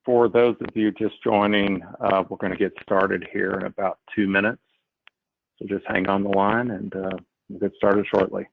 For those of you just joining, we're going to get started here in about 2 minutes. So just hang on the line and we'll get started shortly.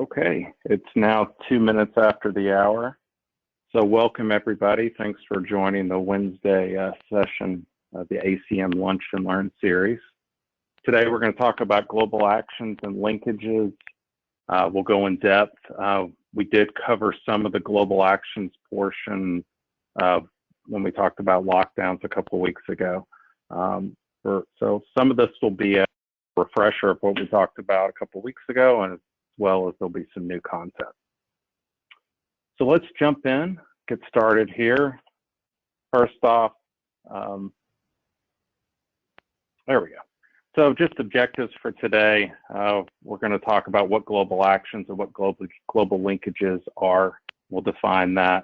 Okay, it's now 2 minutes after the hour. So welcome everybody. Thanks for joining the Wednesday session of the ACM Lunch and Learn series. Today we're going to talk about global actions and linkages. We'll go in depth. We did cover some of the global actions portion when we talked about lockdowns a couple of weeks ago. So some of this will be a refresher of what we talked about a couple of weeks ago, and as well as there'll be some new content. So let's jump in, get started here. First off, there we go. So just objectives for today. We're going to talk about what global actions and what global linkages are. We'll define that.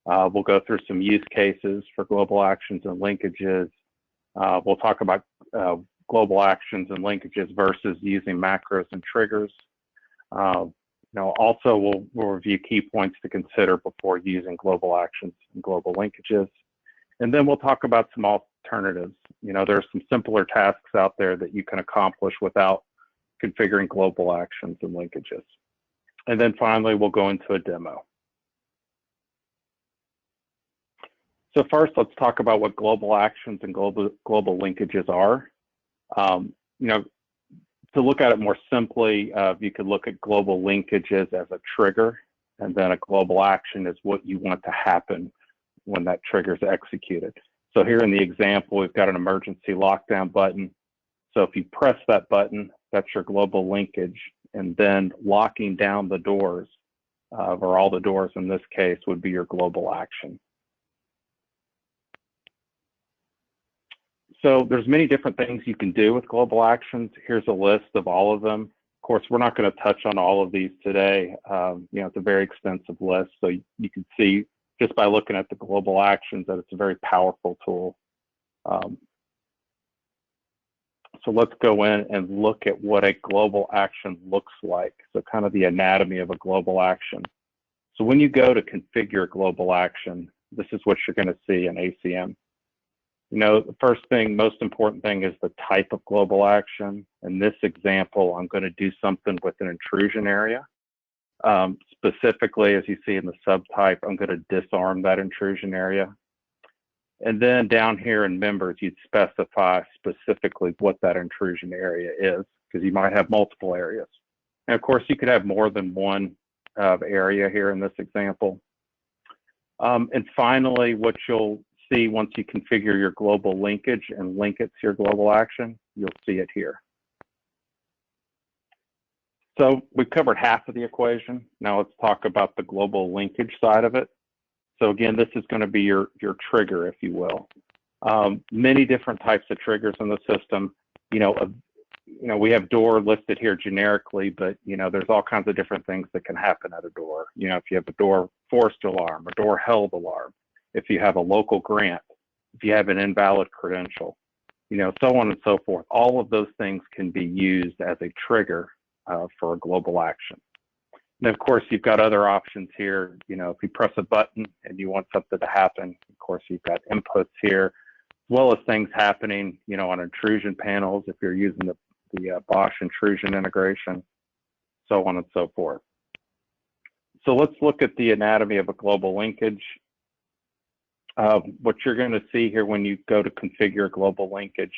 We'll go through some use cases for global actions and linkages. We'll talk about global actions and linkages versus using macros and triggers. Also we'll review key points to consider before using global actions and global linkages. And then we'll talk about some alternatives. There's some simpler tasks out there that you can accomplish without configuring global actions and linkages. And then finally, we'll go into a demo. So first, let's talk about what global actions and global linkages are. To look at it more simply, you could look at global linkages as a trigger, and then a global action is what you want to happen when that trigger is executed. So here in the example, we've got an emergency lockdown button. So if you press that button, that's your global linkage, and then locking down the doors, or all the doors in this case, would be your global action. So there's many different things you can do with global actions. Here's a list of all of them. Of course, we're not going to touch on all of these today. It's a very extensive list. So you can see just by looking at the global actions that it's a very powerful tool. So let's go in and look at what a global action looks like. So kind of the anatomy of a global action. So when you go to configure a global action, this is what you're going to see in ACM. The first thing, most important thing is the type of global action. In this example, I'm going to do something with an intrusion area. Specifically, as you see in the subtype, I'm going to disarm that intrusion area. And then down here in members, you'd specify specifically what that intrusion area is, because you might have multiple areas. And of course, you could have more than one area here in this example. And finally, what you'll see once you configure your global linkage and link it to your global action, you'll see it here. So we've covered half of the equation. Now let's talk about the global linkage side of it. So again, this is going to be your trigger, if you will. Many different types of triggers in the system. We have door listed here generically, but there's all kinds of different things that can happen at a door. If you have a door forced alarm, a door held alarm, if you have a local grant, if you have an invalid credential, so on and so forth. All of those things can be used as a trigger for a global action. And of course, you've got other options here. If you press a button and you want something to happen, of course, you've got inputs here, as well as things happening, on intrusion panels if you're using the Bosch intrusion integration, so on and so forth. So let's look at the anatomy of a global linkage. What you're going to see here when you go to configure global linkage,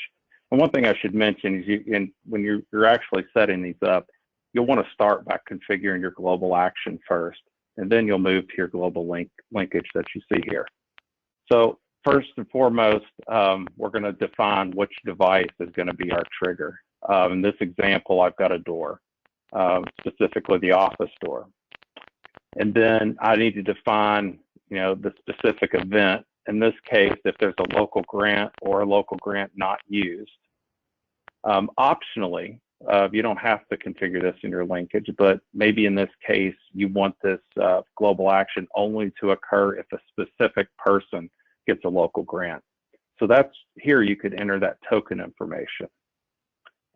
and one thing I should mention is when you're actually setting these up, you'll want to start by configuring your global action first, and then you'll move to your global linkage that you see here. So first and foremost, we're going to define which device is going to be our trigger. In this example, I've got a door, specifically the office door. And then I need to define, the specific event. In this case, if there's a local grant or a local grant not used. Optionally, you don't have to configure this in your linkage, but maybe in this case, you want this global action only to occur if a specific person gets a local grant. So that's here you could enter that token information.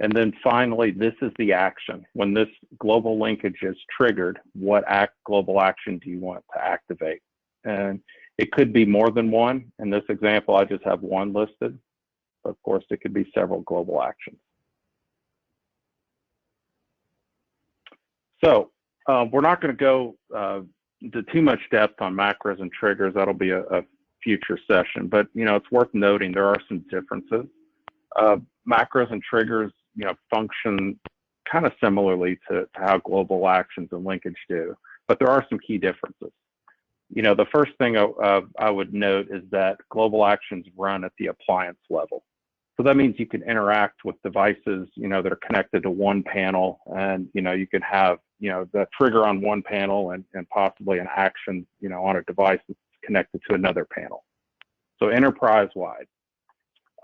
And then finally, this is the action. When this global linkage is triggered, what global action do you want to activate? And it could be more than one. In this example, I just have one listed. Of course, it could be several global actions. So we're not going to go into too much depth on macros and triggers. That'll be a future session. But it's worth noting there are some differences. Macros and triggers, function kind of similarly to how global actions and linkage do, but there are some key differences. The first thing I would note is that global actions run at the appliance level. So that means you can interact with devices, that are connected to one panel, and, you can have, the trigger on one panel and possibly an action, on a device that's connected to another panel. So enterprise-wide.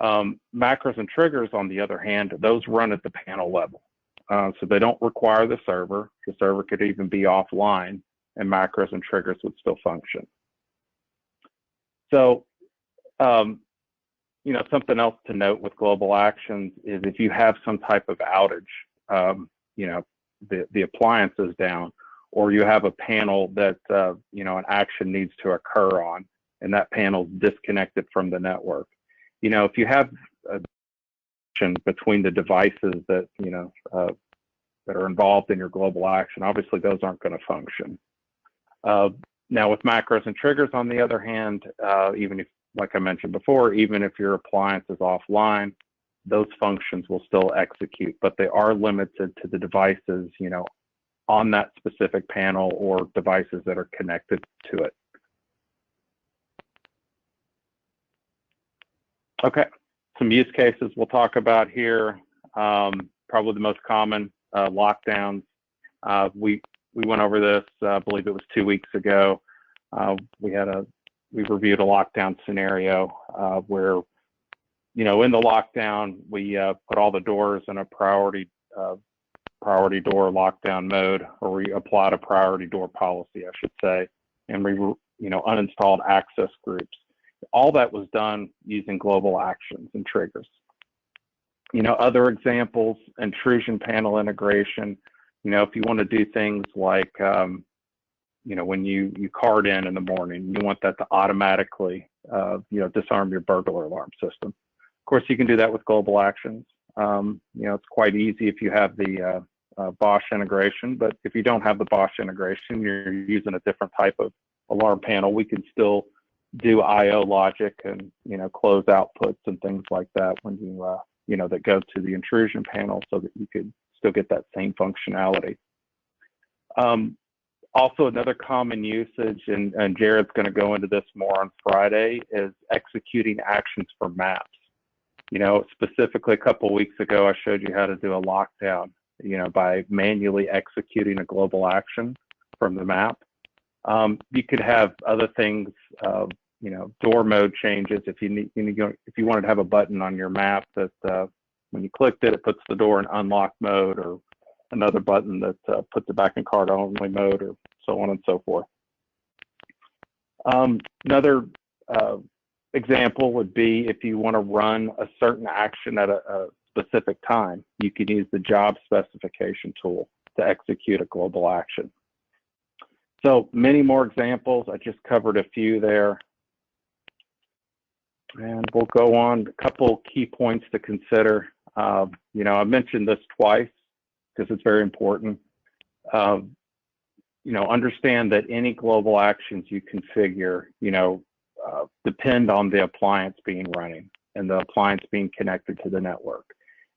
Macros and triggers, on the other hand, those run at the panel level. So they don't require the server. The server could even be offline, and macros and triggers would still function. So, something else to note with global actions is if you have some type of outage, the appliance is down, or you have a panel that, an action needs to occur on, and that panel's disconnected from the network. If you have a connection between the devices that, that are involved in your global action, obviously those aren't going to function. Now with macros and triggers, on the other hand, even if, like I mentioned before, even if your appliance is offline, those functions will still execute, but they are limited to the devices, on that specific panel or devices that are connected to it. Okay, some use cases we'll talk about here. Probably the most common, lockdowns. We went over this, I believe it was 2 weeks ago. We reviewed a lockdown scenario where, in the lockdown, we put all the doors in a priority door lockdown mode, or we applied a priority door policy, I should say, and we, uninstalled access groups. All that was done using global actions and triggers. Other examples, intrusion panel integration. If you want to do things like, when you card in the morning, you want that to automatically, disarm your burglar alarm system. Of course, you can do that with global actions. It's quite easy if you have the Bosch integration, but if you don't have the Bosch integration, you're using a different type of alarm panel, we can still do IO logic and, close outputs and things like that when you, that go to the intrusion panel so that you could still get that same functionality. Also, another common usage, and Jared's going to go into this more on Friday, is executing actions for maps. Specifically a couple of weeks ago, I showed you how to do a lockdown, by manually executing a global action from the map. You could have other things, door mode changes. If you wanted to have a button on your map that when you clicked it, it puts the door in unlock mode, or another button that puts it back in card only mode, or so on and so forth. Another example would be if you want to run a certain action at a specific time, you can use the job specification tool. to execute a global action. So many more examples. I just covered a few there. And we'll go on a couple key points to consider. You know, I mentioned this twice because it's very important. You know, understand that any global actions you configure, you know, depend on the appliance being running and the appliance being connected to the network,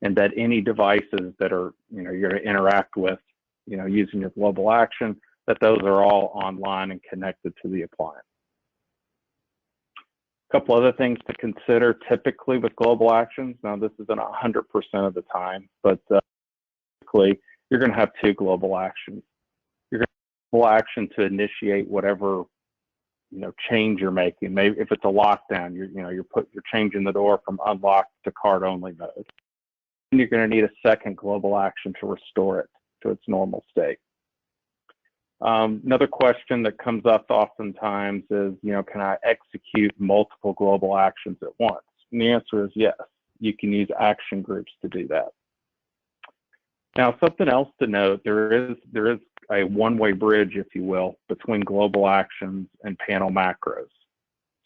and that any devices that are, you know, you're going to interact with, you know, using your global action, that those are all online and connected to the appliance. A couple other things to consider typically with global actions. Now, this isn't 100% of the time, but typically you're going to have two global actions. You're going to have a global action to initiate whatever, you know, change you're making. Maybe if it's a lockdown, you're changing the door from unlocked to card only mode. And you're going to need a second global action to restore it to its normal state. Another question that comes up oftentimes is, you know, can I execute multiple global actions at once? And the answer is yes. You can use action groups to do that. Now, something else to note, there is a one-way bridge, if you will, between global actions and panel macros.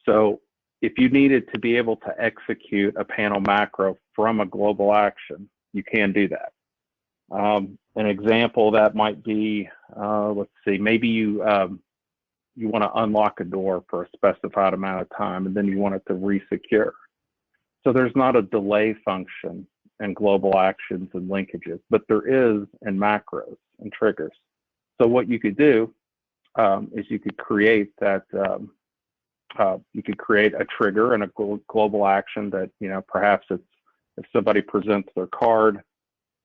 So if you needed to be able to execute a panel macro from a global action, you can do that. An example that might be, let's see, maybe you want to unlock a door for a specified amount of time, and then you want it to resecure. So there's not a delay function in global actions and linkages, but there is in macros and triggers. So what you could do is you could create that, you could create a trigger and a global action that, you know, perhaps it's if somebody presents their card,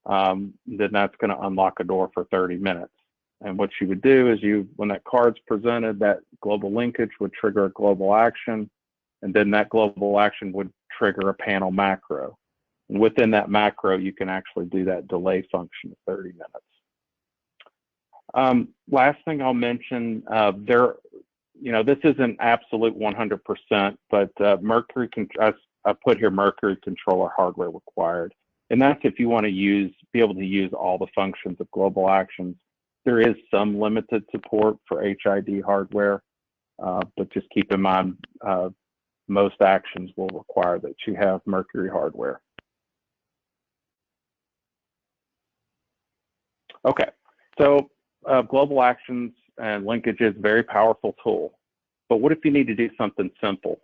then that's going to unlock a door for 30 minutes. And what you would do is when that card's presented, that global linkage would trigger a global action, and then that global action would trigger a panel macro. And within that macro, you can actually do that delay function of 30 minutes. Last thing I'll mention, you know, this isn't absolute 100%, but I put here Mercury controller hardware required. And that's if you want to be able to use all the functions of global actions. There is some limited support for HID hardware, but just keep in mind, most actions will require that you have Mercury hardware. Okay, so global actions and linkages, very powerful tool. But what if you need to do something simple?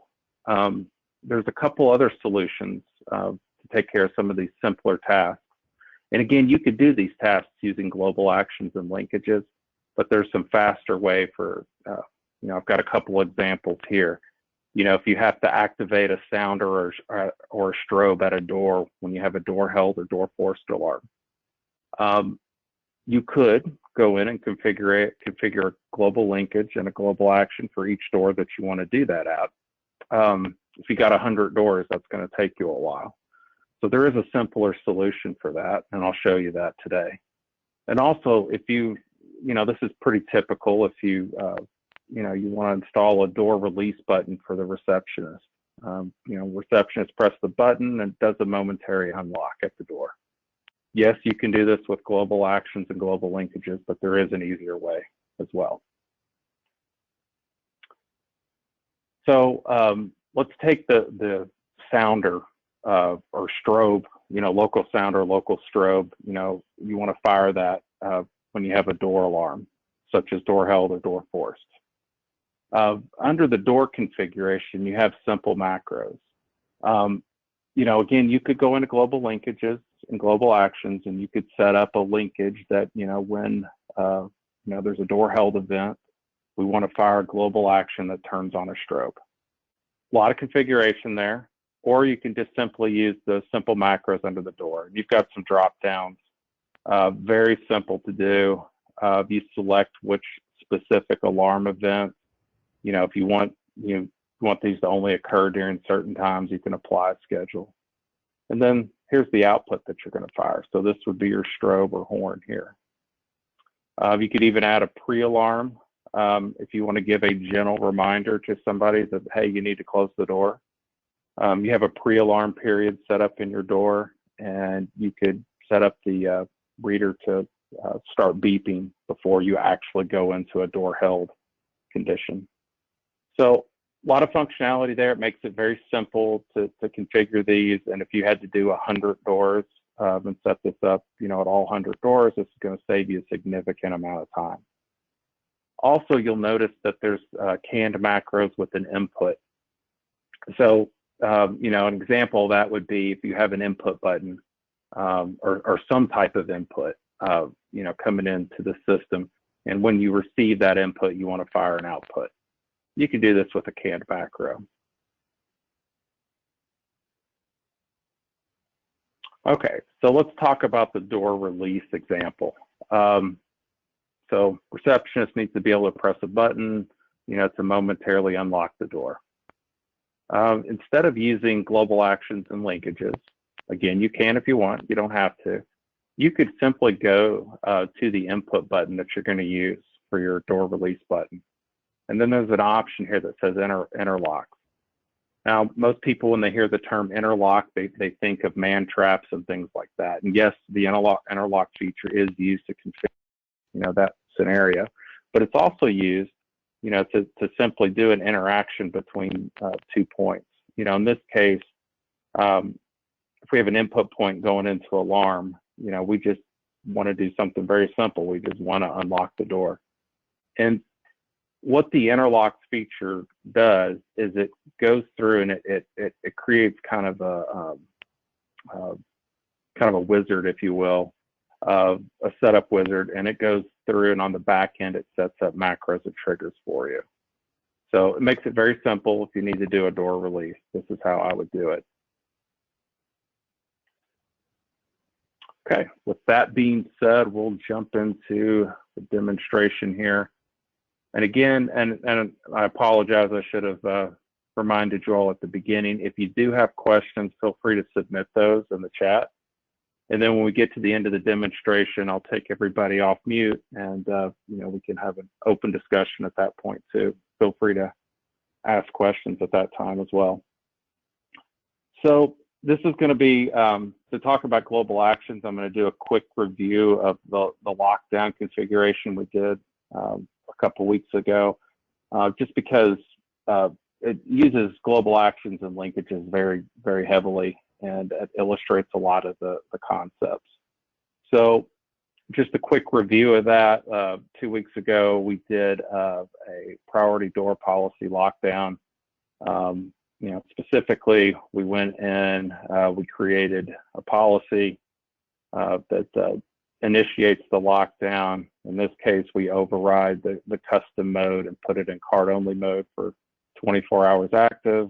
There's a couple other solutions to take care of some of these simpler tasks. And again, you could do these tasks using global actions and linkages, but there's some faster way for, you know, I've got a couple examples here. You know, if you have to activate a sounder or a strobe at a door when you have a door held or door forced alarm, you could go in and configure a global linkage and a global action for each door that you want to do that at. If you got 100 doors, that's going to take you a while. So there is a simpler solution for that, and I'll show you that today. And also, if you know, this is pretty typical if you you want to install a door release button for the receptionist. You know, receptionist press the button and it does a momentary unlock at the door. Yes, you can do this with global actions and global linkages, but there is an easier way as well. So let's take the sounder or strobe, you know, local sounder, local strobe. You know, you want to fire that when you have a door alarm, such as door held or door forced. Under the door configuration, you have simple macros. You know, again, you could go into global linkages and global actions, and you could set up a linkage that, you know, when you know, there's a door held event, we want to fire a global action that turns on a strobe. A lot of configuration there, or you can just simply use the simple macros under the door. You've got some drop downs, very simple to do. You select which specific alarm event. You know, if you want these to only occur during certain times, you can apply a schedule. And then here's the output that you're going to fire. So this would be your strobe or horn here. You could even add a pre-alarm if you want to give a gentle reminder to somebody that, hey, you need to close the door. You have a pre-alarm period set up in your door, and you could set up the reader to, start beeping before you actually go into a door held condition. So a lot of functionality there. It makes it very simple to configure these. And if you had to do 100 doors and set this up, at all 100 doors, this is going to save you a significant amount of time. Also, you'll notice that there's canned macros with an input. So, an example of that would be if you have an input button or some type of input, coming into the system. And when you receive that input, you want to fire an output. You can do this with a canned macro. Okay, so let's talk about the door release example. So receptionist needs to be able to press a button, to momentarily unlock the door. Instead of using global actions and linkages, again, you can if you want, you don't have to. You could simply go to the input button that you're going to use for your door release button. And then there's an option here that says interlock. Now, most people, when they hear the term interlock, they think of man traps and things like that. And yes, the interlock feature is used to configure, that scenario, but it's also used, to simply do an interaction between 2 points. In this case, if we have an input point going into alarm, we just want to do something very simple. We just want to unlock the door. And what the interlock feature does is it goes through and it creates kind of a wizard, if you will, a setup wizard, and it goes through, and on the back end it sets up macros and triggers for you. So it makes it very simple. If you need to do a door release, this is how I would do it. Okay, with that being said, we'll jump into the demonstration here. And again, and I apologize, I should have reminded you all at the beginning, if you do have questions, feel free to submit those in the chat. And then when we get to the end of the demonstration, I'll take everybody off mute, and we can have an open discussion at that point too. Feel free to ask questions at that time as well. So this is going to be, to talk about global actions, I'm going to do a quick review of the lockdown configuration we did a couple weeks ago, just because it uses global actions and linkages very, very heavily, and it illustrates a lot of the concepts. So just a quick review of that. 2 weeks ago, we did a priority door policy lockdown. Specifically, we went in, we created a policy that initiates the lockdown. In this case, we override the custom mode and put it in card-only mode for 24 hours active,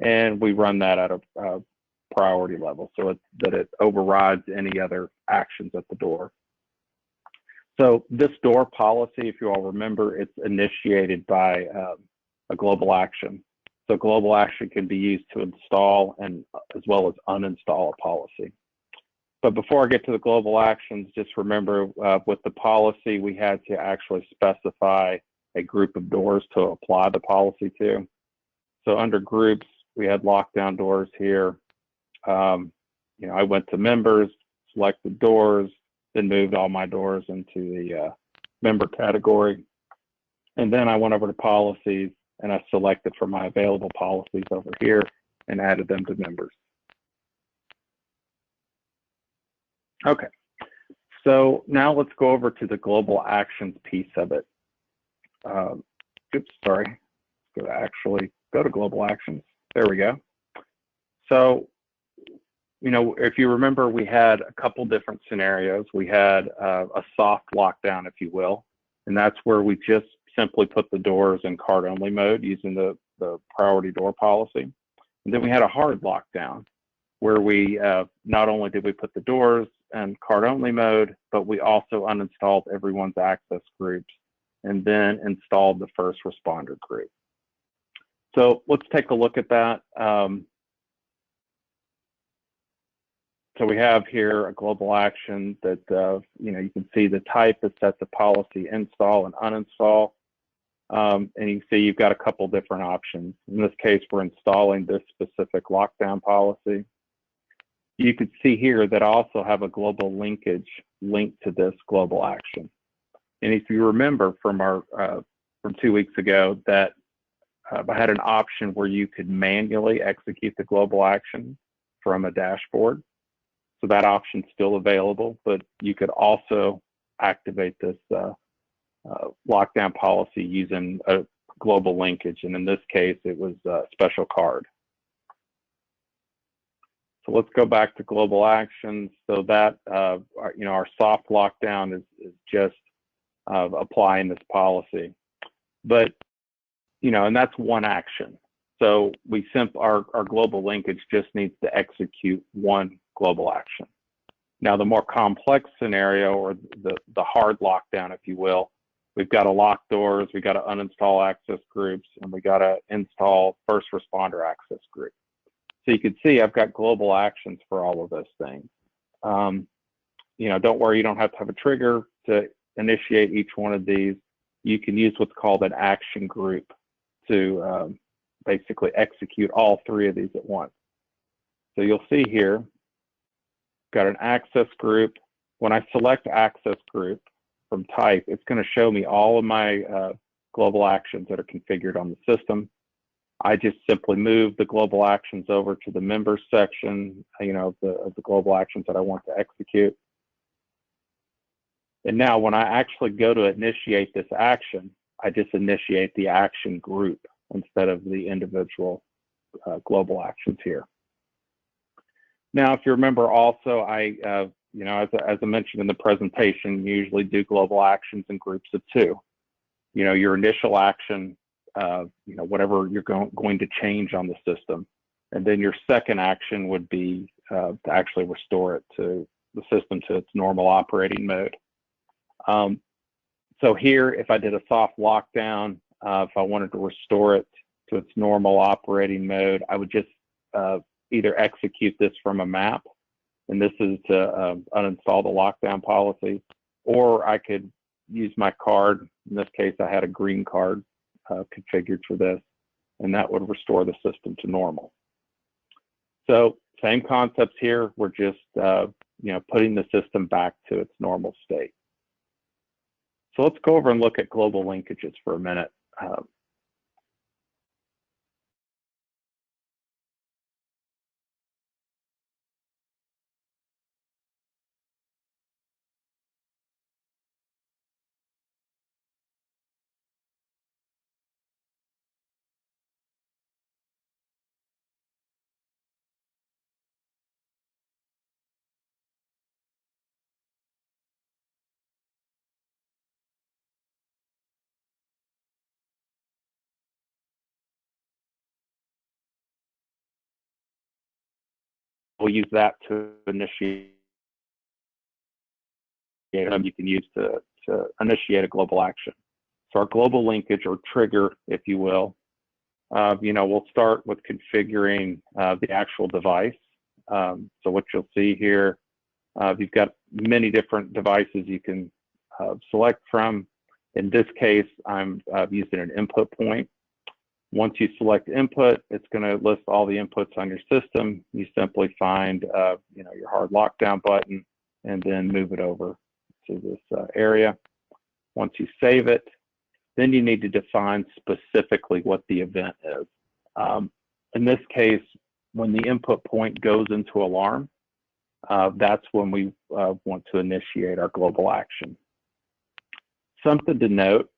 and we run that at a priority level so that it overrides any other actions at the door. So this door policy, if you all remember, it's initiated by a global action. So global action can be used to install and as well as uninstall a policy. But before I get to the global actions, just remember with the policy, we had to actually specify a group of doors to apply the policy to. So under groups, we had lockdown doors here. I went to members, selected doors, then moved all my doors into the member category. And then I went over to policies, and I selected from my available policies over here and added them to members. Okay, so now let's go over to the global actions piece of it. Oops, sorry. Go to global actions. There we go. So, if you remember, we had a couple different scenarios. We had a soft lockdown, if you will, and that's where we just simply put the doors in card-only mode using the priority door policy. And then we had a hard lockdown where we not only did we put the doors in card-only mode, but we also uninstalled everyone's access groups and then installed the first responder group. So let's take a look at that. So we have here a global action that, you can see the type is set to policy install and uninstall. And you can see you've got a couple different options. In this case, we're installing this specific lockdown policy. you could see here that I also have a global linkage linked to this global action. And if you remember from our from 2 weeks ago that I had an option where you could manually execute the global action from a dashboard. So that option's still available, but you could also activate this lockdown policy using a global linkage. And in this case, it was a special card. So let's go back to global actions. So that, our soft lockdown is just applying this policy. But, and that's one action. So our global linkage just needs to execute one global action. Now, the more complex scenario, or the hard lockdown, if you will, we've got to lock doors, we got to uninstall access groups, and we got to install first responder access group. So you can see I've got global actions for all of those things. Don't worry, you don't have to have a trigger to initiate each one of these. You can use what's called an action group to basically execute all three of these at once. So you'll see here, got an access group. When I select access group from type, it's going to show me all of my global actions that are configured on the system. I just simply move the global actions over to the members section, of the global actions that I want to execute. And now when I actually go to initiate this action, I just initiate the action group instead of the individual global actions here. Now, if you remember also, as I mentioned in the presentation, you usually do global actions in groups of two. Your initial action, whatever you're going to change on the system. And then your second action would be to actually restore it to the system to its normal operating mode. So here, if I did a soft lockdown, if I wanted to restore it to its normal operating mode, I would just either execute this from a map, and this is to uninstall the lockdown policy, or I could use my card. In this case, I had a green card configured for this, and that would restore the system to normal. So same concepts here. We're just putting the system back to its normal state. So let's go over and look at global linkages for a minute. We'll use that to initiate. You can use to initiate a global action. So our global linkage, or trigger, if you will, we'll start with configuring the actual device. So what you'll see here, you've got many different devices you can select from. In this case, I'm using an input point. Once you select input, it's going to list all the inputs on your system. You simply find, your hard lockdown button, and then move it over to this area. Once you save it, then you need to define specifically what the event is. In this case, when the input point goes into alarm, that's when we want to initiate our global action. Something to note,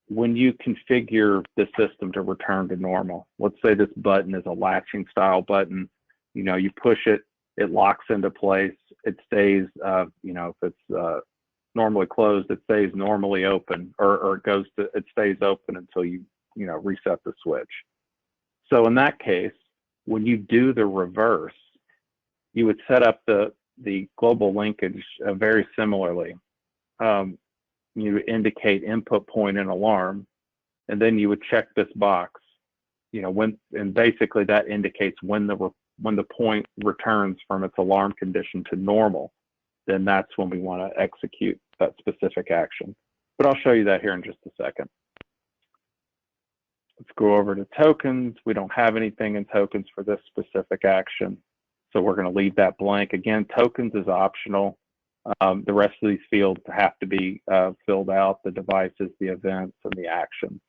when you configure the system to return to normal, let's say this button is a latching style button, you push it, it locks into place, it stays, if it's normally closed, it stays normally open, or it stays open until you reset the switch. So in that case, when you do the reverse, you would set up the global linkage very similarly. You indicate input point and alarm, and then you would check this box, and basically that indicates when the point returns from its alarm condition to normal, then that's when we want to execute that specific action. But I'll show you that here in just a second. Let's go over to tokens. We don't have anything in tokens for this specific action. So we're going to leave that blank. Again, tokens is optional. The rest of these fields have to be filled out, the devices, the events, and the actions.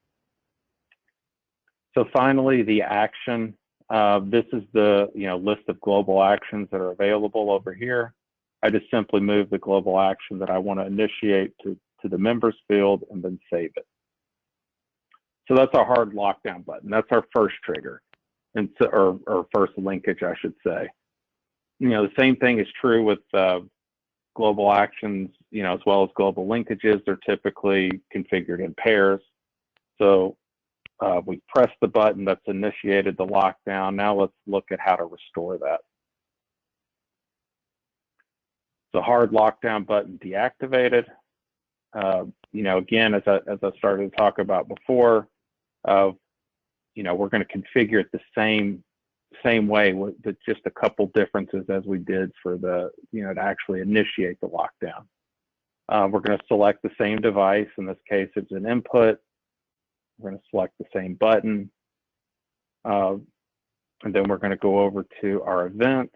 So finally, the action. This is the list of global actions that are available over here. I just simply move the global action that I want to initiate to the members field and then save it. So that's our hard lockdown button. That's our first trigger, and so, or first linkage, I should say. The same thing is true with global actions, as well as global linkages. They're typically configured in pairs. So we press the button that's initiated the lockdown. Now let's look at how to restore that. The hard lockdown button deactivated. Again, as I started to talk about before, we're going to configure it the same way with just a couple differences as we did for the, to actually initiate the lockdown. We're going to select the same device. In this case, it's an input. We're going to select the same button. And then we're going to go over to our events.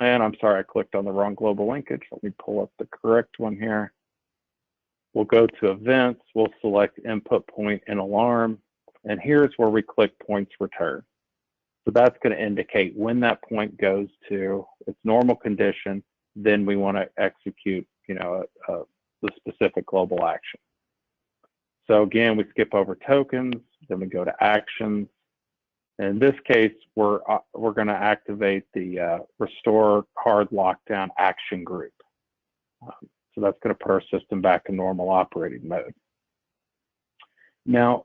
And I'm sorry, I clicked on the wrong global linkage. Let me pull up the correct one here. We'll go to events. We'll select input point and alarm. And here's where we click points return. So that's going to indicate when that point goes to its normal condition, then we want to execute, the specific global action. So again, we skip over tokens, then we go to actions. In this case, we're going to activate the restore hard lockdown action group. So that's going to put our system back in normal operating mode. Now,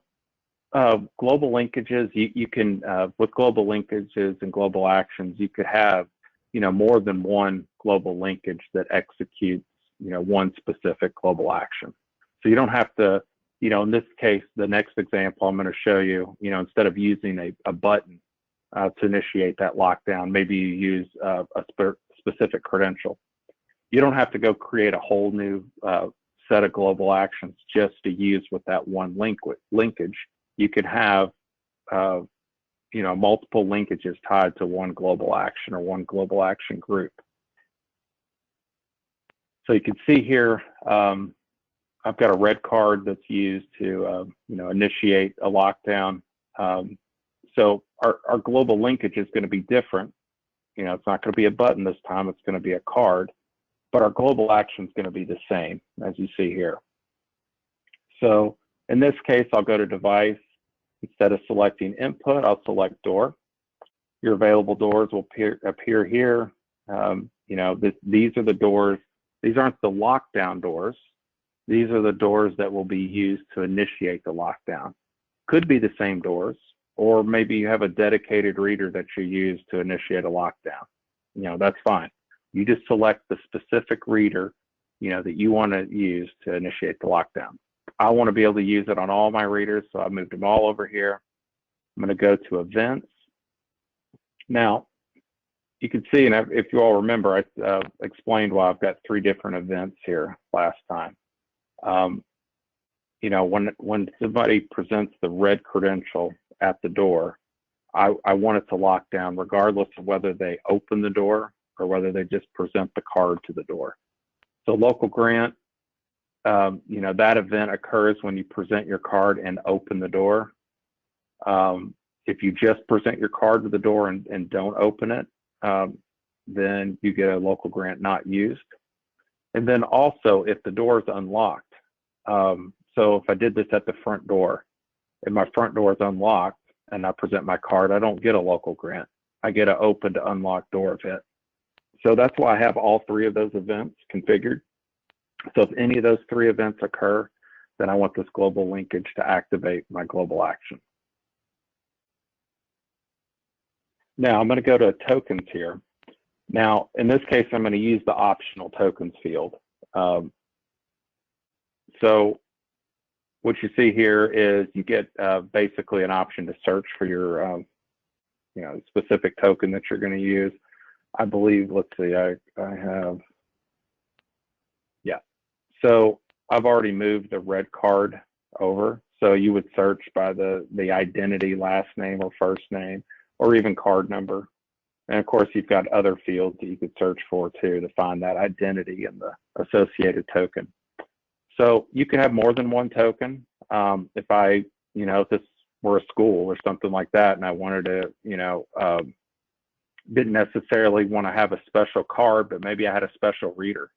global linkages, you can, with global linkages and global actions, you could have, more than one global linkage that executes, one specific global action. So you don't have to, in this case, the next example I'm going to show you, instead of using a button to initiate that lockdown, maybe you use a specific credential. You don't have to go create a whole new set of global actions just to use with that one linkage. You could have, multiple linkages tied to one global action or one global action group. So you can see here, I've got a red card that's used to, initiate a lockdown. So our global linkage is going to be different. It's not going to be a button this time. It's going to be a card, but our global action is going to be the same as you see here. So in this case, I'll go to device. Instead of selecting input, I'll select door. Your available doors will appear here. These are the doors. These aren't the lockdown doors. These are the doors that will be used to initiate the lockdown. Could be the same doors, or maybe you have a dedicated reader that you use to initiate a lockdown. That's fine. You just select the specific reader, that you want to use to initiate the lockdown. I want to be able to use it on all my readers, so I moved them all over here. I'm going to go to events. Now, you can see, and if you all remember, I explained why I've got 3 different events here last time. When somebody presents the red credential at the door, I want it to lock down regardless of whether they open the door or whether they just present the card to the door. So local grant, that event occurs when you present your card and open the door. If you just present your card to the door and don't open it, then you get a local grant not used. And then also if the door is unlocked, so if I did this at the front door and my front door is unlocked and I present my card, I don't get a local grant. I get an open to unlock door event. So that's why I have all 3 of those events configured. So if any of those 3 events occur, then I want this global linkage to activate my global action. Now I'm going to go to tokens here. Now, in this case, I'm going to use the optional tokens field. So what you see here is you get basically an option to search for your specific token that you're going to use. I believe, let's see, I have, yeah. So I've already moved the red card over. So you would search by the identity, last name or first name, or even card number. And of course, you've got other fields that you could search for too to find that identity and the associated token. So you can have more than one token. If I, if this were a school or something like that, and I wanted to, didn't necessarily want to have a special card, but maybe I had a special reader,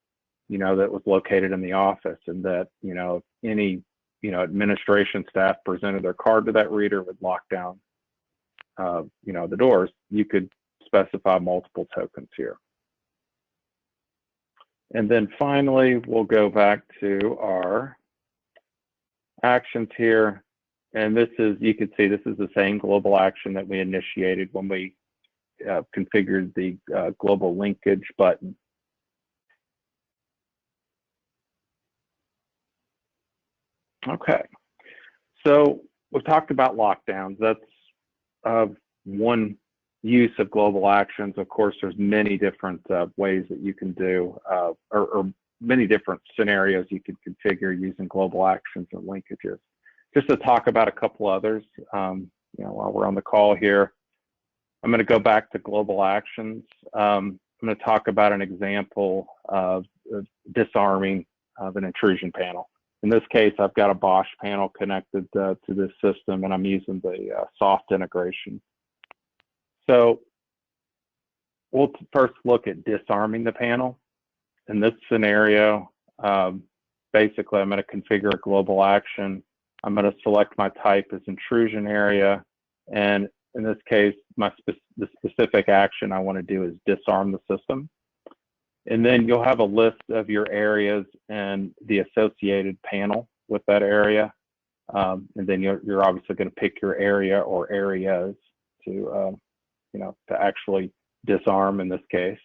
that was located in the office, and that, any, administration staff presented their card to that reader would lock down, the doors. You could specify multiple tokens here. And then finally, we'll go back to our actions here. And this is, you can see this is the same global action that we initiated when we configured the global linkage button. Okay, so we've talked about lockdowns. That's one use of global actions. Of course, there's many different ways that you can do, or many different scenarios you can configure using global actions and linkages. Just to talk about a couple others, while we're on the call here, I'm going to go back to global actions. I'm going to talk about an example of disarming of an intrusion panel. In this case, I've got a Bosch panel connected to this system, and I'm using the soft integration. So we'll first look at disarming the panel. In this scenario, basically, I'm going to configure a global action. I'm going to select my type as intrusion area, and in this case, the specific action I want to do is disarm the system. And then you'll have a list of your areas and the associated panel with that area. And then you're obviously going to pick your area or areas to, to actually disarm in this case.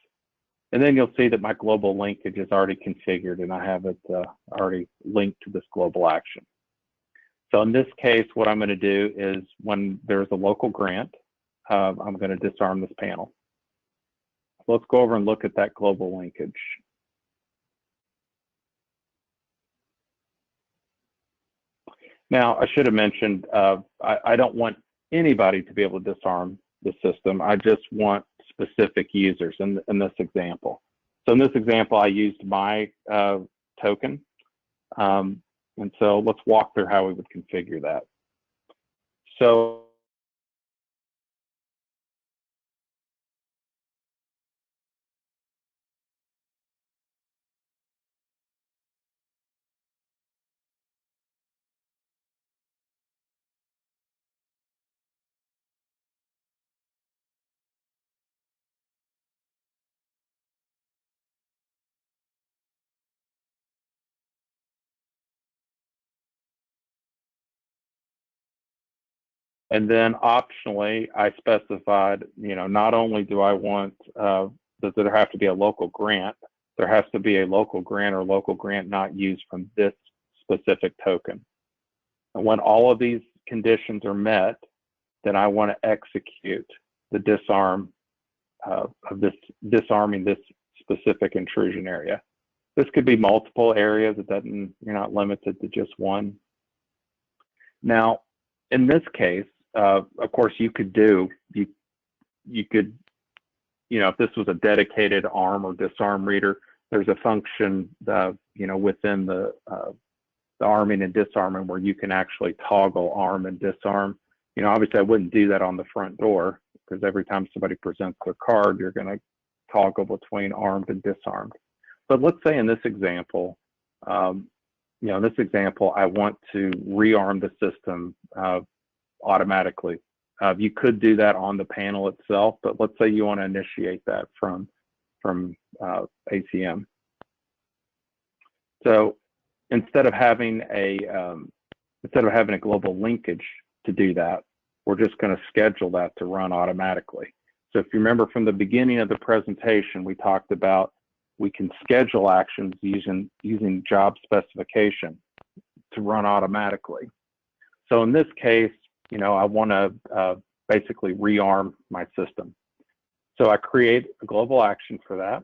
And then you'll see that my global linkage is already configured, and I have it already linked to this global action. So in this case, what I'm going to do is when there's a local grant, I'm going to disarm this panel. So let's go over and look at that global linkage. Now, I should have mentioned, I don't want anybody to be able to disarm the system. I just want specific users in this example. So in this example, I used my token. And so let's walk through how we would configure that. So and then optionally, I specified, not only do I want, does there have to be a local grant, there has to be a local grant or local grant not used from this specific token. And when all of these conditions are met, then I want to execute the disarm disarming this specific intrusion area. This could be multiple areas. It doesn't, you're not limited to just one. Now, in this case, of course, you could do, you could, if this was a dedicated arm or disarm reader, there's a function, within the arming and disarming where you can actually toggle arm and disarm. Obviously, I wouldn't do that on the front door, because every time somebody presents their card, you're going to toggle between armed and disarmed. But let's say in this example, in this example, I want to rearm the system automatically. You could do that on the panel itself, but let's say you want to initiate that from ACM. So instead of having a global linkage to do that, we're just going to schedule that to run automatically. So if you remember from the beginning of the presentation, we talked about we can schedule actions using job specification to run automatically. So in this case, I want to basically rearm my system. So I create a global action for that.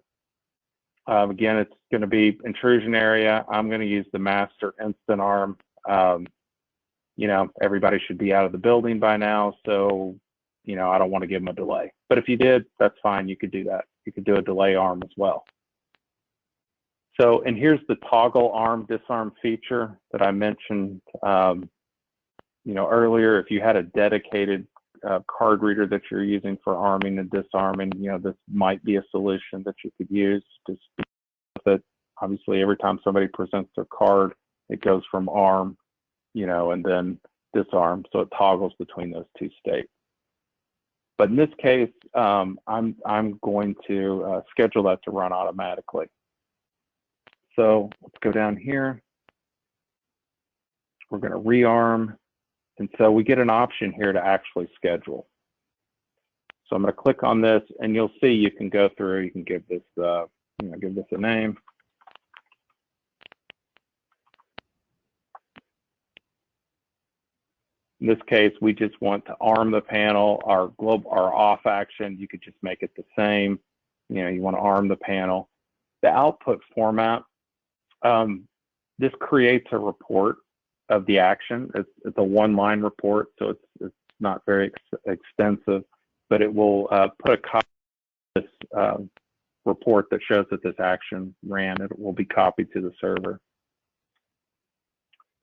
Again, it's going to be intrusion area. I'm going to use the master instant arm. Everybody should be out of the building by now. So, I don't want to give them a delay. But if you did, that's fine. You could do that. You could do a delay arm as well. So, and here's the toggle arm disarm feature that I mentioned, earlier. If you had a dedicated card reader that you're using for arming and disarming, this might be a solution that you could use. Just that, obviously, every time somebody presents their card, it goes from arm, and then disarm. So it toggles between those two states. But in this case, I'm going to schedule that to run automatically. So let's go down here. We're going to rearm. And so we get an option here to actually schedule. So I'm going to click on this, and you'll see you can go through. You can give this, give this a name. In this case, we just want to arm the panel. Our off action, you could just make it the same. You want to arm the panel. The output format, this creates a report of the action. It's a one-line report, so it's not very extensive, but it will put a copy of this report that shows that this action ran. It will be copied to the server.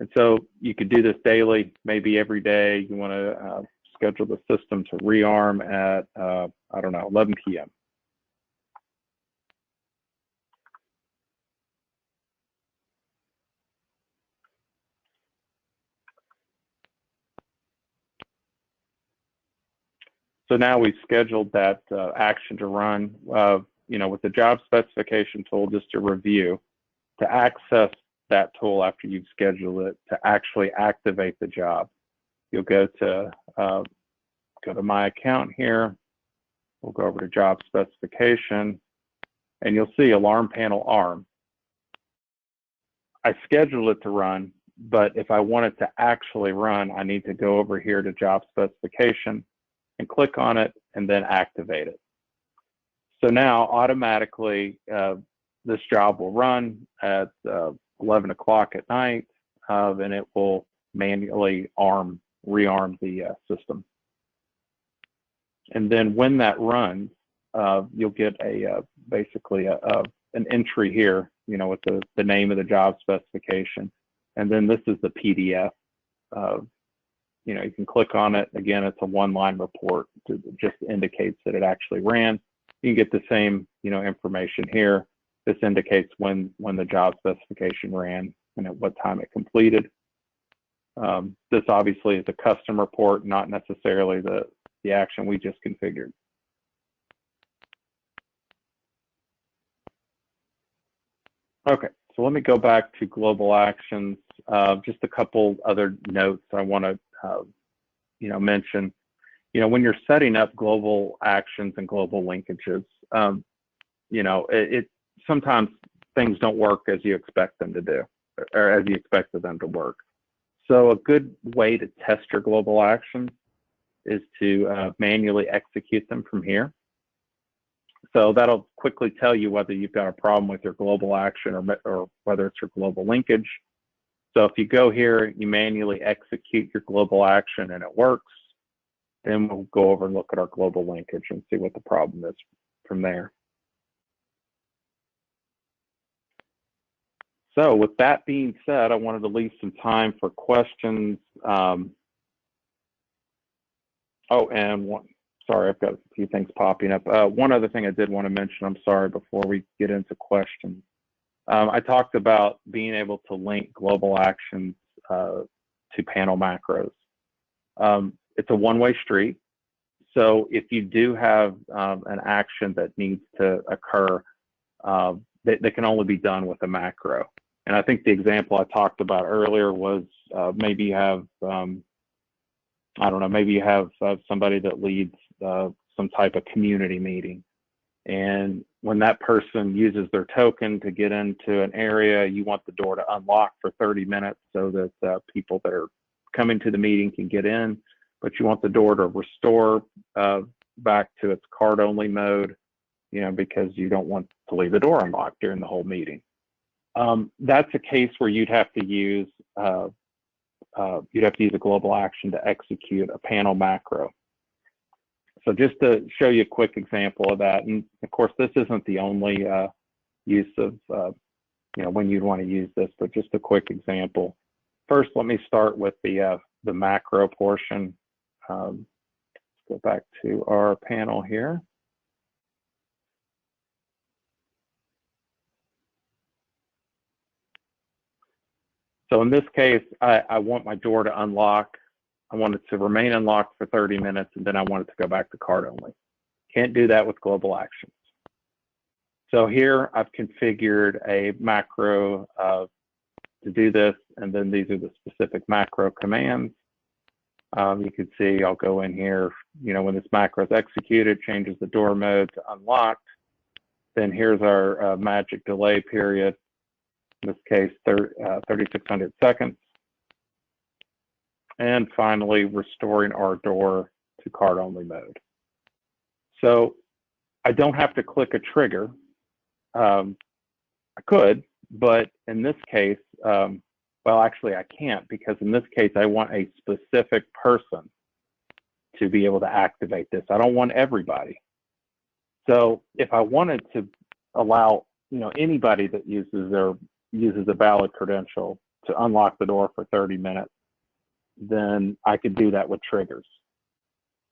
And so you could do this daily, maybe every day. You want to schedule the system to rearm at, 11 p.m. So now we've scheduled that action to run, with the job specification tool, just to review, to access that tool after you've scheduled it, to actually activate the job. You'll go to my account here. We'll go over to job specification, and you'll see alarm panel arm. I scheduled it to run, but if I want it to actually run, I need to go over here to job specification and click on it and then activate it. So now automatically this job will run at 11 o'clock at night, and it will manually rearm the system. And then when that runs, you'll get basically an entry here, with the name of the job specification. And then this is the PDF. You can click on it. Again, it's a one-line report. It just indicates that it actually ran. You can get the same, information here. This indicates when the job specification ran and at what time it completed. This obviously is a custom report, not necessarily the action we just configured. Okay, so let me go back to global actions. Just a couple other notes I want to mention. When you're setting up global actions and global linkages, sometimes things don't work as you expect them to do, or as you expected them to work. So a good way to test your global actions is to manually execute them from here. So that'll quickly tell you whether you've got a problem with your global action or whether it's your global linkage. So if you go here, you manually execute your global action and it works, then we'll go over and look at our global linkage and see what the problem is from there. So with that being said, I wanted to leave some time for questions. Sorry, I've got a few things popping up. One other thing I did want to mention, I'm sorry, before we get into questions. I talked about being able to link global actions to panel macros. It's a one-way street. So if you do have an action that needs to occur, that can only be done with a macro. And I think the example I talked about earlier was maybe you have, maybe you have somebody that leads some type of community meeting. And when that person uses their token to get into an area, you want the door to unlock for 30 minutes so that people that are coming to the meeting can get in, but you want the door to restore back to its card-only mode, because you don't want to leave the door unlocked during the whole meeting. That's a case where you'd have to use a global action to execute a panel macro. So just to show you a quick example of that, and of course this isn't the only use of when you'd want to use this, but just a quick example. First, let me start with the macro portion. Let's go back to our panel here. So in this case, I want my door to unlock. I want it to remain unlocked for 30 minutes, and then I want it to go back to card only. Can't do that with global actions. So here I've configured a macro to do this, and then these are the specific macro commands. You can see I'll go in here, when this macro is executed, changes the door mode to unlocked. Then here's our magic delay period. In this case, 3,600 seconds. And finally, restoring our door to card only mode. So I don't have to click a trigger. I could, but in this case, well, actually I can't, because in this case, I want a specific person to be able to activate this. I don't want everybody. So if I wanted to allow, anybody that uses a valid credential to unlock the door for 30 minutes, then I could do that with triggers.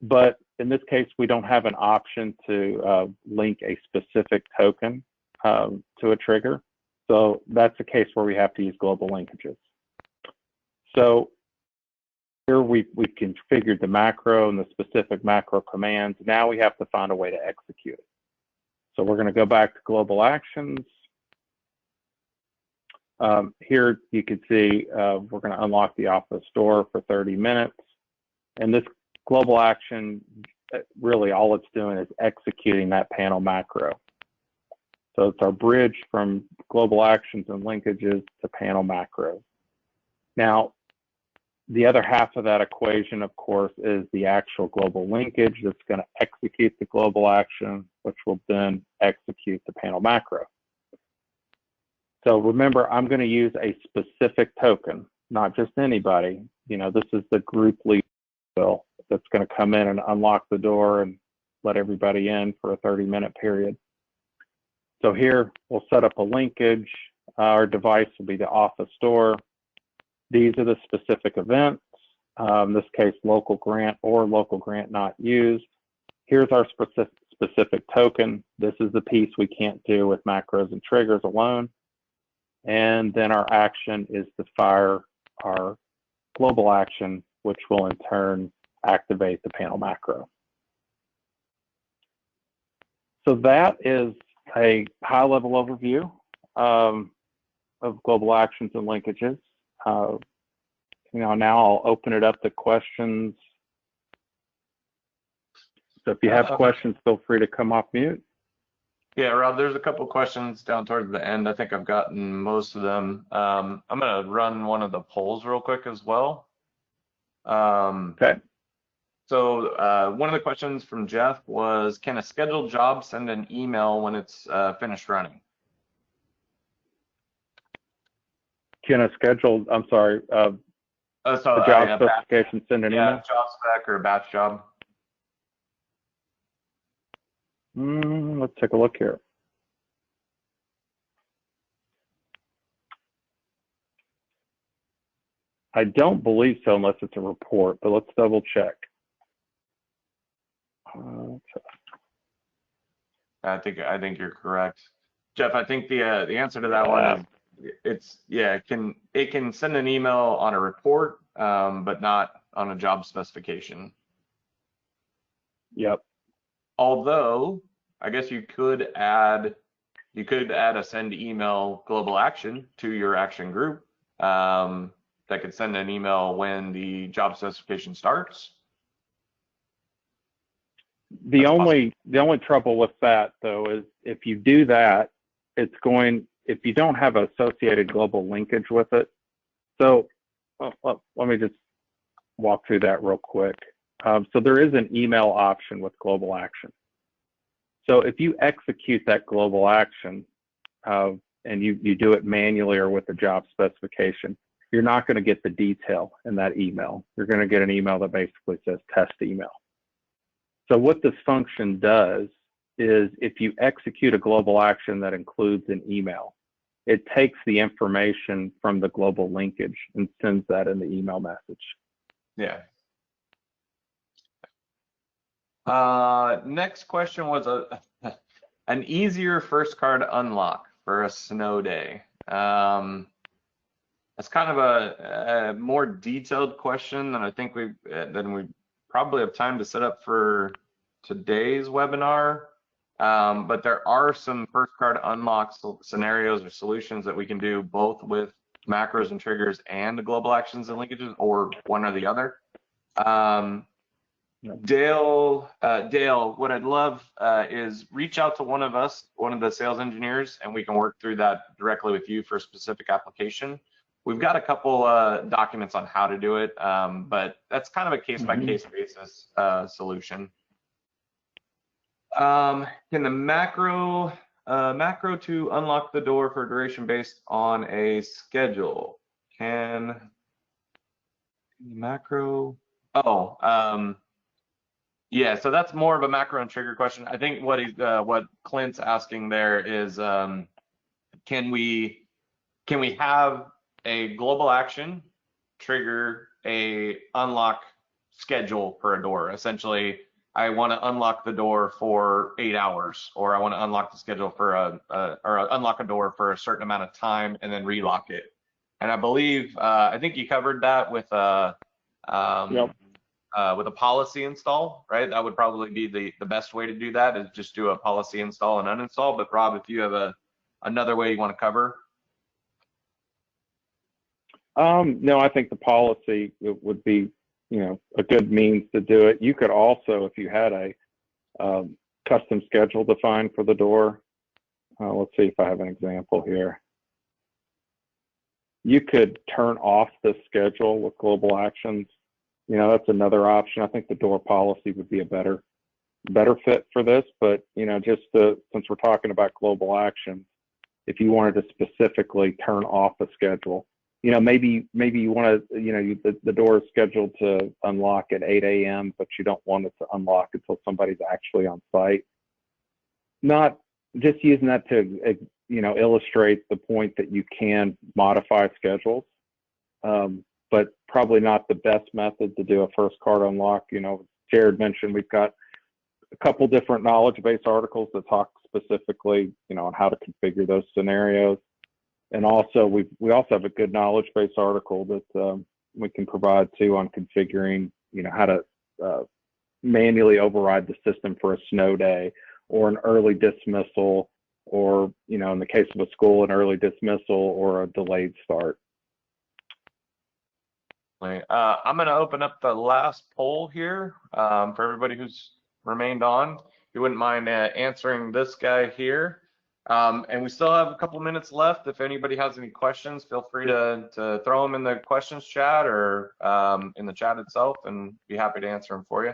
But in this case, we don't have an option to link a specific token to a trigger. So that's a case where we have to use global linkages. So here we've configured the macro and the specific macro commands. Now we have to find a way to execute it. So we're going to go back to global actions. Here you can see we're going to unlock the office door for 30 minutes. And this global action, really all it's doing is executing that panel macro. So it's our bridge from global actions and linkages to panel macro. Now, the other half of that equation, of course, is the actual global linkage that's going to execute the global action, which will then execute the panel macro. So remember, I'm going to use a specific token, not just anybody. This is the group lead that's going to come in and unlock the door and let everybody in for a 30-minute period. So here we'll set up a linkage. Our device will be the office door. These are the specific events. In this case, local grant or local grant not used. Here's our specific token. This is the piece we can't do with macros and triggers alone. And then our action is to fire our global action, which will in turn activate the panel macro. So that is a high-level overview of global actions and linkages. Now I'll open it up to questions. So if you have questions, feel free to come off mute. Yeah, Rob, there's a couple questions down towards the end. I think I've gotten most of them. I'm going to run one of the polls real quick as well. Okay. So one of the questions from Jeff was, can a scheduled job send an email when it's finished running? Can a scheduled, I'm sorry, a job specification send an email? Yeah, job spec or a batch job. Let's take a look here. I don't believe so unless it's a report, but let's double check. I think you're correct, Jeff. I think the answer to that one is it can send an email on a report, but not on a job specification. Yep. Although I guess you could add a send email global action to your action group that could send an email when the job specification starts. The only trouble with that though is if you do that, if you don't have associated global linkage with it. So let me just walk through that real quick. So there is an email option with global action. So if you execute that global action and you do it manually or with the job specification, you're not going to get the detail in that email. You're going to get an email that basically says test email. So what this function does is if you execute a global action that includes an email, it takes the information from the global linkage and sends that in the email message. Yeah. Next question was an easier first card unlock for a snow day. That's kind of a more detailed question than I think we probably have time to set up for today's webinar. But there are some first card unlock scenarios or solutions that we can do both with macros and triggers and global actions and linkages, or one or the other. Dale, what I'd love is reach out to one of us, one of the sales engineers, and we can work through that directly with you for a specific application. We've got a couple documents on how to do it, but that's kind of a case-by-case basis solution. Can the macro to unlock the door for duration based on a schedule? Can the macro? Yeah, so that's more of a macro and trigger question. I think what Clint's asking there is, can we have a global action trigger a unlock schedule for a door? Essentially, I want to unlock the door for 8 hours, or I want to unlock the schedule for unlock a door for a certain amount of time and then relock it. And I believe I think you covered that with yep. With a policy install, right? That would probably be the best way to do that, is just do a policy install and uninstall. But Rob, if you have another way you want to cover. No, I think the policy would be, a good means to do it. You could also, if you had a custom schedule defined for the door, let's see if I have an example here. You could turn off the schedule with global actions. That's another option. I think the door policy would be a better fit for this, but just since we're talking about global actions, if you wanted to specifically turn off a schedule, maybe you want to, the door is scheduled to unlock at 8 a.m., but you don't want it to unlock until somebody's actually on site. Not just using that to, illustrate the point that you can modify schedules, but probably not the best method to do a first card unlock. Jared mentioned we've got a couple different knowledge base articles that talk specifically, on how to configure those scenarios. And also we also have a good knowledge base article that we can provide too on configuring, how to manually override the system for a snow day or an early dismissal, or, in the case of a school, an early dismissal or a delayed start. I'm going to open up the last poll here for everybody who's remained on. If you wouldn't mind answering this guy here. And we still have a couple minutes left. If anybody has any questions, feel free to throw them in the questions chat or in the chat itself, and be happy to answer them for you.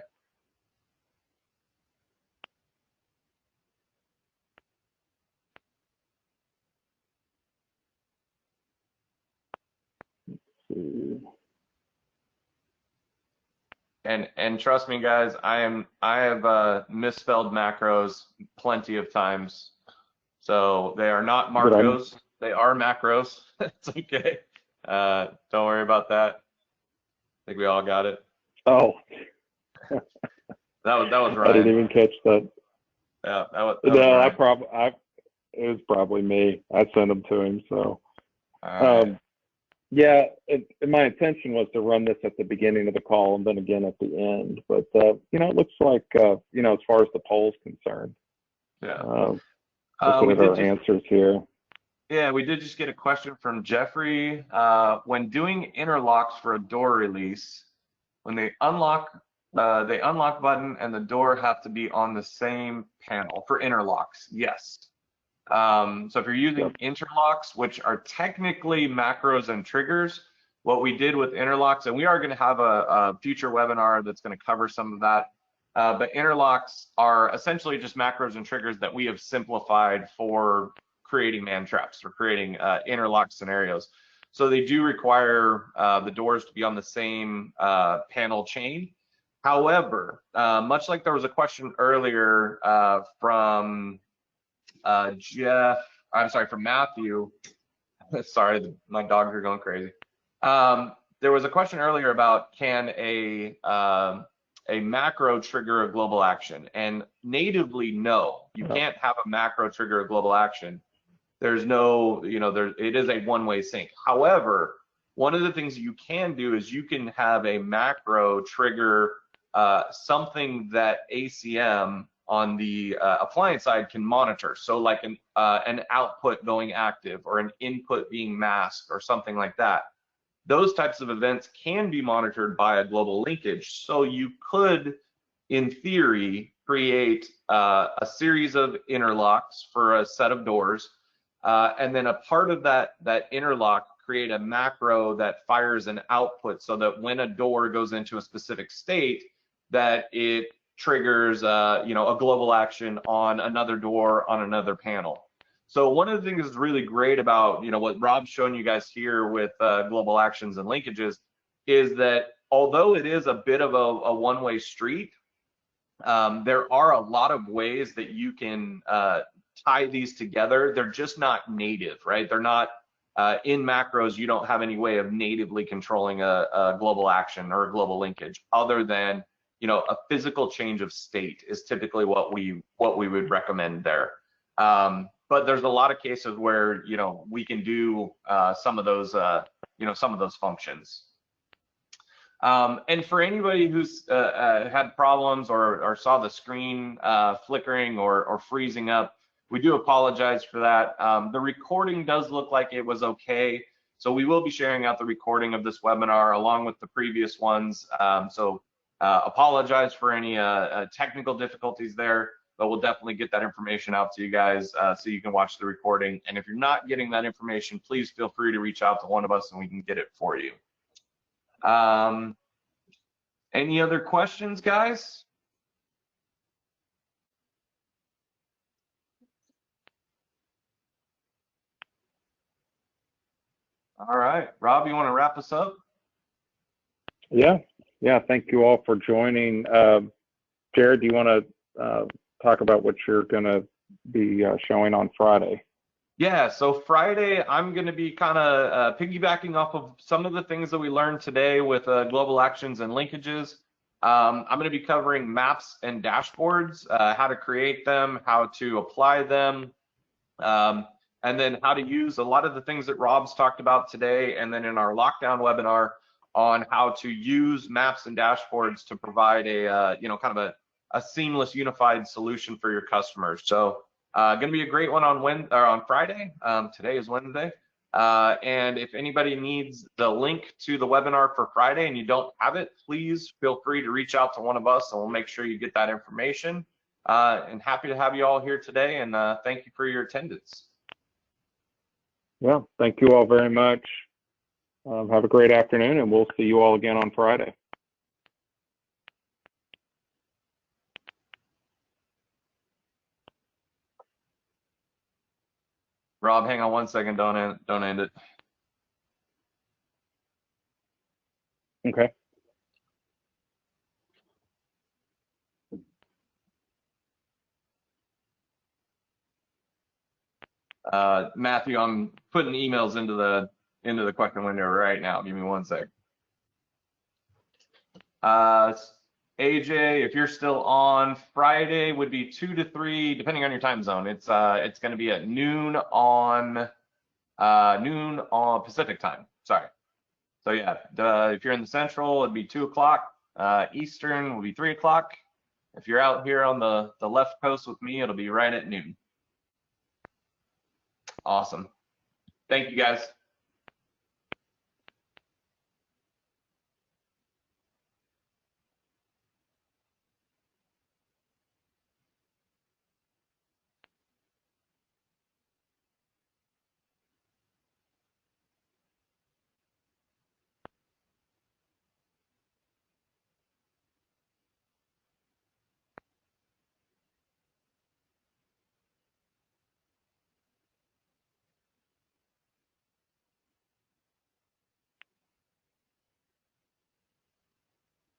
And trust me, guys, I have misspelled macros plenty of times. So they are not Marcos, they are macros. It's okay. Don't worry about that. I think we all got it. Oh. that was right. I didn't even catch that. Yeah, that was no, right. It was probably me. I sent them to him. So. Right. Yeah, my intention was to run this at the beginning of the call and then again at the end. But, it looks like, as far as the poll's concerned. Yeah. Looking at our answers here. Yeah, we did just get a question from Jeffrey. When doing interlocks for a door release, when they unlock button and the door have to be on the same panel for interlocks. Yes. So if you're using interlocks, which are technically macros and triggers, what we did with interlocks, and we are going to have a future webinar that's going to cover some of that, but interlocks are essentially just macros and triggers that we have simplified for creating man traps, for creating interlock scenarios. So they do require the doors to be on the same panel chain. However, much like there was a question earlier from Jeff, I'm sorry, from Matthew. Sorry, my dogs are going crazy. There was a question earlier about can a macro trigger a global action? And natively, no, you can't have a macro trigger a global action. There's no, it is a one-way sync. However, one of the things you can do is you can have a macro trigger something that ACM on the appliance side can monitor. So like an output going active or an input being masked or something like that. Those types of events can be monitored by a global linkage. So you could, in theory, create a series of interlocks for a set of doors, and then a part of that interlock create a macro that fires an output so that when a door goes into a specific state, that it triggers a global action on another door on another panel. So one of the things that's really great about what Rob's shown you guys here with global actions and linkages is that although it is a bit of a one-way street, there are a lot of ways that you can tie these together. They're just not native, right? They're not in macros. You don't have any way of natively controlling a global action or a global linkage other than a physical change of state is typically what we would recommend there. But there's a lot of cases where we can do some of those functions. And for anybody who's had problems or saw the screen flickering or freezing up, we do apologize for that. The recording does look like it was okay, so we will be sharing out the recording of this webinar along with the previous ones. So apologize for any technical difficulties there, but we'll definitely get that information out to you guys so you can watch the recording. And if you're not getting that information, please feel free to reach out to one of us and we can get it for you. Any other questions, guys? All right, Rob, you want to wrap us up? Yeah. Thank you all for joining. Jared, do you want to talk about what you're going to be showing on Friday? Yeah, so Friday, I'm going to be kind of piggybacking off of some of the things that we learned today with global actions and linkages. I'm going to be covering maps and dashboards, how to create them, how to apply them, and then how to use a lot of the things that Rob's talked about today, and then in our lockdown webinar on how to use maps and dashboards to provide a kind of a seamless unified solution for your customers. So going to be a great one on Friday. Today is Wednesday. And if anybody needs the link to the webinar for Friday and you don't have it, please feel free to reach out to one of us and we'll make sure you get that information. And happy to have you all here today, and thank you for your attendance. Well, thank you all very much. Have a great afternoon, and we'll see you all again on Friday. Rob, hang on one second. Don't end it. Okay. Matthew, I'm putting emails into the question window right now. Give me one sec. AJ, if you're still on, Friday would be 2 to 3, depending on your time zone. It's going to be at noon on Pacific time. Sorry. So yeah, if you're in the Central, it'd be 2 o'clock. Eastern will be 3 o'clock. If you're out here on the left coast with me, it'll be right at noon. Awesome. Thank you, guys.